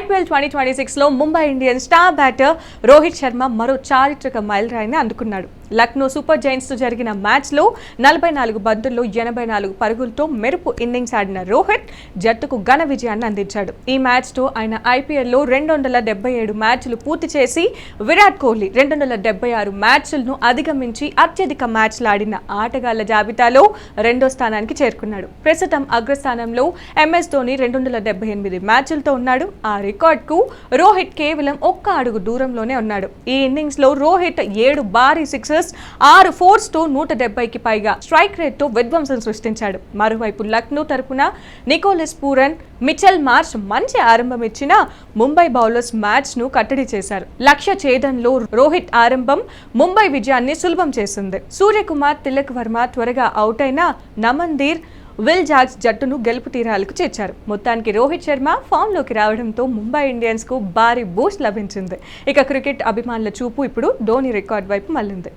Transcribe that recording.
IPL 2026లో Mumbai Indians star batter Rohit Sharma మరో చారిత్రక మైలురాయిని అందుకున్నాడు. లక్నో సూపర్ జైంట్స్ తో జరిగిన మ్యాచ్లో 44 బంతుల్లో 84 పరుగులతో మెరుపు ఇన్నింగ్స్ ఆడిన రోహిత్ జట్టుకు ఘన విజయాన్ని అందించాడు. ఈ మ్యాచ్తో ఆయన ఐపీఎల్లో 277 మ్యాచ్లు పూర్తి చేసి విరాట్ కోహ్లీ 276 మ్యాచ్లను అధిగమించి అత్యధిక మ్యాచ్లు ఆడిన ఆటగాళ్ల జాబితాలో రెండో స్థానానికి చేరుకున్నాడు. ప్రస్తుతం అగ్రస్థానంలో ఎంఎస్ ధోని 278 మ్యాచ్లతో ఉన్నాడు. ఆ రికార్డుకు రోహిత్ కేవలం ఒక్క అడుగు దూరంలోనే ఉన్నాడు. ఈ ఇన్నింగ్స్ లో రోహిత్ 7 భారీ సిక్సర్స్ 6 ఫోర్స్ తో 170కి పైగా స్ట్రైక్ రేట్ తో విధ్వంసం సృష్టించాడు. మరోవైపు లక్నో తరపున నికోలస్ పూరన్, మిచెల్ మార్ష్ మంచి ఆరంభం ఇచ్చిన ముంబై బౌలర్స్ మ్యాచ్ ను కట్టడి చేశారు. లక్ష్య ఛేదనలో రోహిత్ ఆరంభం ముంబై విజయాన్ని సులభం చేసింది. సూర్యకుమార్, తిలక్ వర్మ త్వరగా అవుట్ అయిన నమన్దీర్, విల్ జాక్స్ జట్టును గెలుపు తీరాలకు చేర్చారు. మొత్తానికి రోహిత్ శర్మ ఫామ్ లోకి రావడంతో ముంబై ఇండియన్స్ కు భారీ బూస్ట్ లభించింది. ఇక క్రికెట్ అభిమానుల చూపు ఇప్పుడు ధోని రికార్డ్ వైపు మళ్లింది.